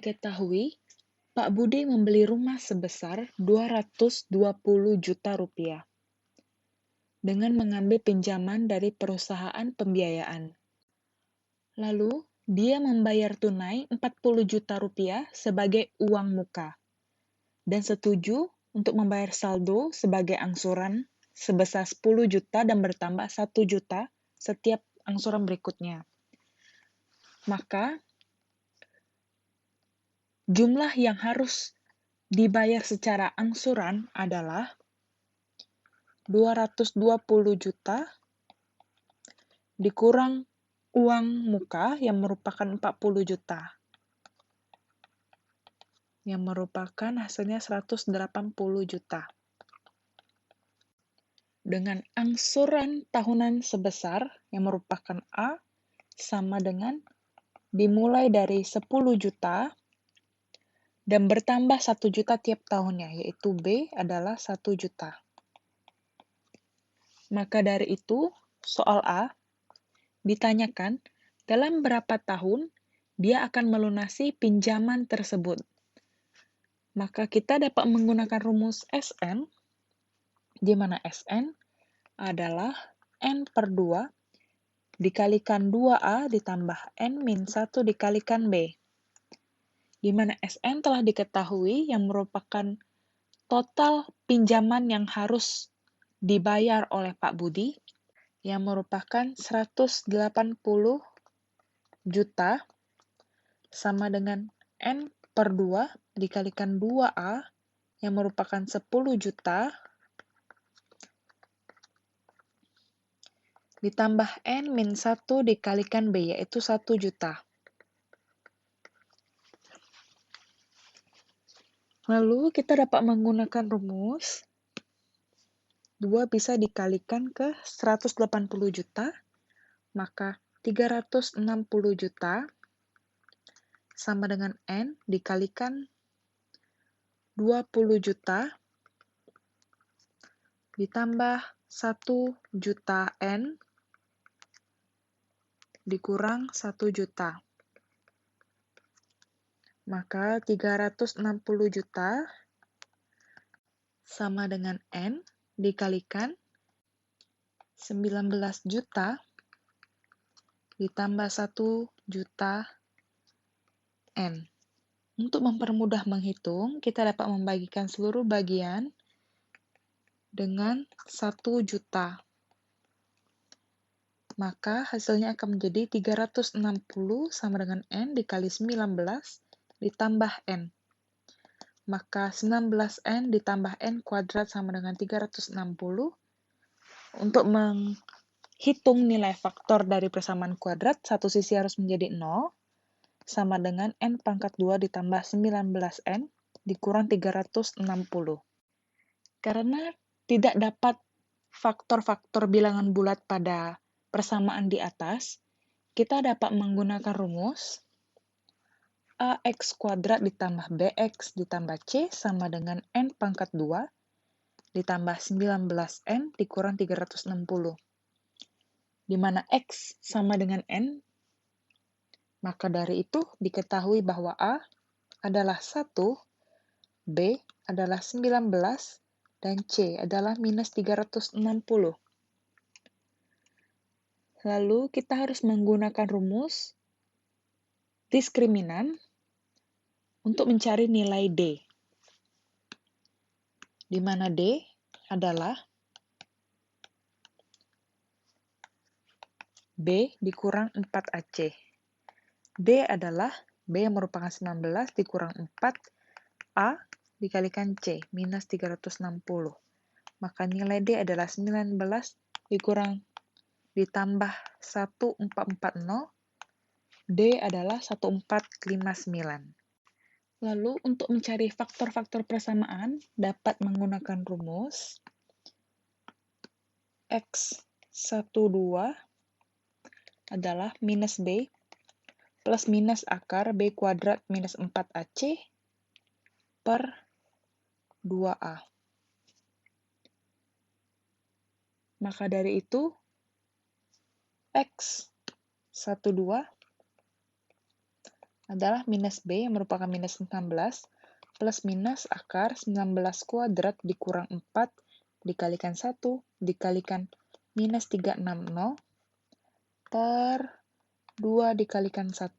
diketahui, Pak Budi membeli rumah sebesar 220 juta rupiah dengan mengambil pinjaman dari perusahaan pembiayaan. Lalu, dia membayar tunai 40 juta rupiah sebagai uang muka dan setuju untuk membayar saldo sebagai angsuran sebesar 10 juta dan bertambah 1 juta setiap angsuran berikutnya. Maka, jumlah yang harus dibayar secara angsuran adalah 220 juta dikurang uang muka yang merupakan 40 juta, yang merupakan hasilnya 180 juta. Dengan angsuran tahunan sebesar yang merupakan A sama dengan dimulai dari 10 juta dan bertambah 1 juta tiap tahunnya, yaitu B adalah 1 juta. Maka dari itu, soal A ditanyakan dalam berapa tahun dia akan melunasi pinjaman tersebut. Maka kita dapat menggunakan rumus SN, di mana SN adalah N per 2 dikalikan 2A ditambah N min 1 dikalikan B. Di mana SN telah diketahui yang merupakan total pinjaman yang harus dibayar oleh Pak Budi, yang merupakan 180 juta sama dengan N per 2 dikalikan 2A yang merupakan 10 juta ditambah N min 1 dikalikan B, yaitu 1 juta. Lalu kita dapat menggunakan rumus 2 bisa dikalikan ke 180 juta, maka 360 juta sama dengan N dikalikan 20 juta ditambah 1 juta N dikurang 1 juta. Maka 360 juta sama dengan N dikalikan 19 juta ditambah 1 juta N. Untuk mempermudah menghitung, kita dapat membagikan seluruh bagian dengan 1 juta. Maka hasilnya akan menjadi 360 sama dengan N dikali 19 ditambah N. Maka 19N ditambah N kuadrat sama dengan 360. Untuk menghitung nilai faktor dari persamaan kuadrat, satu sisi harus menjadi 0, sama dengan N pangkat 2 ditambah 19N dikurang 360. Karena tidak dapat faktor-faktor bilangan bulat pada persamaan di atas, kita dapat menggunakan rumus AX kuadrat ditambah BX ditambah C sama dengan N pangkat 2 ditambah 19N dikurang 360. Di mana X sama dengan N, maka dari itu diketahui bahwa A adalah 1, B adalah 19, dan C adalah minus 360. Lalu kita harus menggunakan rumus diskriminan untuk mencari nilai D, di mana D adalah B dikurang 4AC. D adalah B yang merupakan 19 dikurang 4A dikalikan C, minus 360. Maka nilai D adalah 19 dikurang ditambah 1440, D adalah 1459. Lalu, untuk mencari faktor-faktor persamaan, dapat menggunakan rumus X12 adalah minus B plus minus akar B kuadrat minus 4AC per 2A. Maka dari itu, X12 adalah minus B yang merupakan minus 16 plus minus akar 19 kuadrat dikurang 4 dikalikan 1 dikalikan minus 360 per 2 dikalikan 1.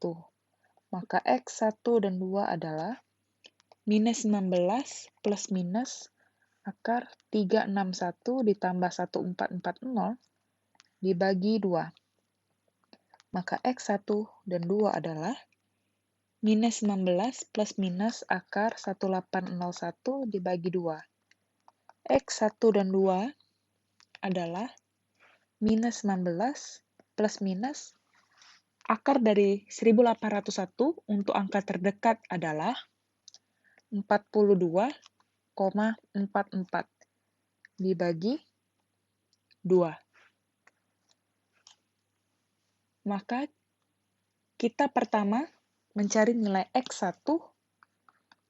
Maka X1 dan 2 adalah minus 19 plus minus akar 361 ditambah 1440 dibagi 2. Maka X1 dan 2 adalah minus 19 plus minus akar 1801 dibagi 2. X1 dan 2 adalah minus 19 plus minus akar dari 1801 untuk angka terdekat adalah 42,44 dibagi 2. Maka kita pertama mencari nilai X1,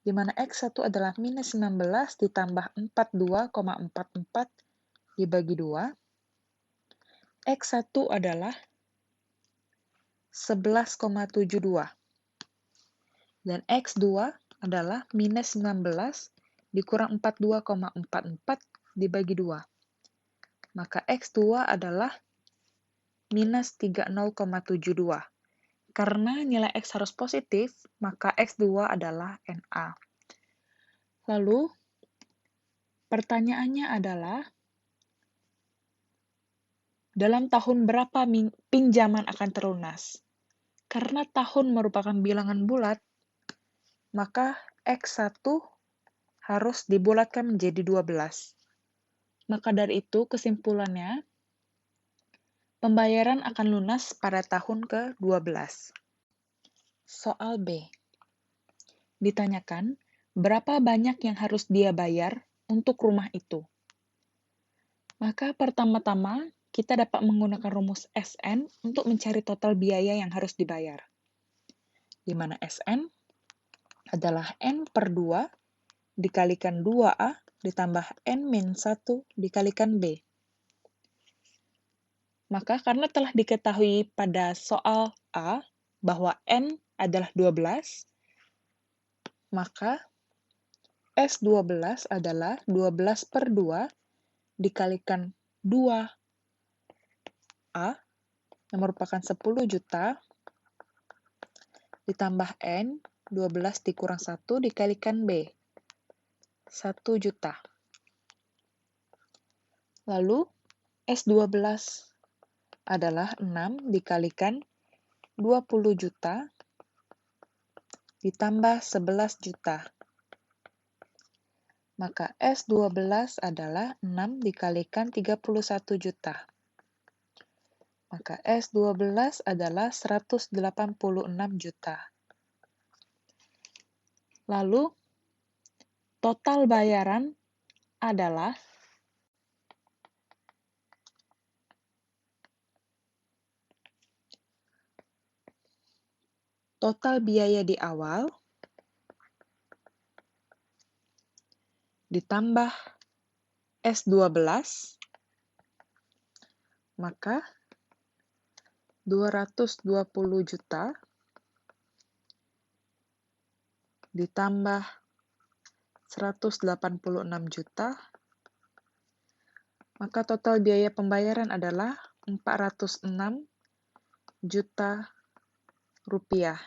di mana X1 adalah minus 19 ditambah 42,44 dibagi 2. X1 adalah 11,72. Dan X2 adalah minus 19 dikurang 42,44 dibagi 2. Maka X2 adalah minus 30,72. Karena nilai X harus positif, maka X2 adalah NA. Lalu, pertanyaannya adalah, dalam tahun berapa pinjaman akan terlunas? Karena tahun merupakan bilangan bulat, maka X1 harus dibulatkan menjadi 12. Maka dari itu, kesimpulannya, pembayaran akan lunas pada tahun ke-12. Soal B. Ditanyakan, berapa banyak yang harus dia bayar untuk rumah itu? Maka pertama-tama, kita dapat menggunakan rumus SN untuk mencari total biaya yang harus dibayar. Di mana SN adalah N per 2 dikalikan 2A ditambah N-1 dikalikan B. Maka karena telah diketahui pada soal A bahwa N adalah 12, maka S12 adalah 12 per 2 dikalikan 2A yang merupakan 10 juta ditambah N, 12 dikurang 1 dikalikan B, 1 juta. Lalu S12 adalah 6 dikalikan 20 juta ditambah 11 juta. Maka S12 adalah 6 dikalikan 31 juta. Maka S12 adalah 186 juta. Lalu, total bayaran adalah total biaya di awal ditambah S12, maka 220 juta ditambah 186 juta, maka total biaya pembayaran adalah 406 juta rupiah.